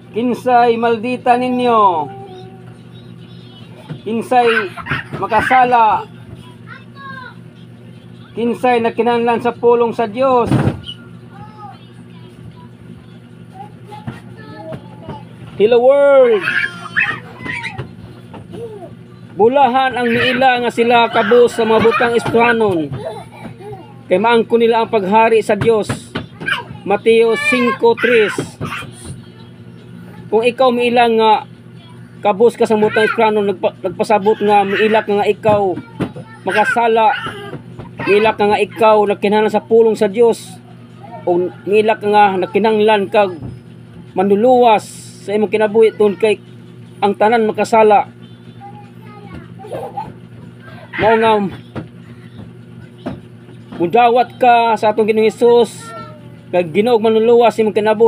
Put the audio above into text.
Kinsay maldita ninyo, kinsay makasala, kinsay nakinahanglan sa pulong sa Dios. Hello world. Bulahan ang niila nga sila kabus sa mga butang espirihanon, kay maangko nila ang paghari sa Dios. Mateo 5:3. Kung ikaw miilang nga kabus ka sa butang espirihanon, nagpasabot nga miilak nga ikaw makasala, miilak nga ikaw nakinahanglan sa pulong sa Dios, o miilak nga nakinahanglan kag manluluwas sa imong kinabuhi tungod kay ang tanan makasala. Mao nga mudawat ka sa atong Ginoong Hesus kag Ginoo manluluwas imong kinabuhi.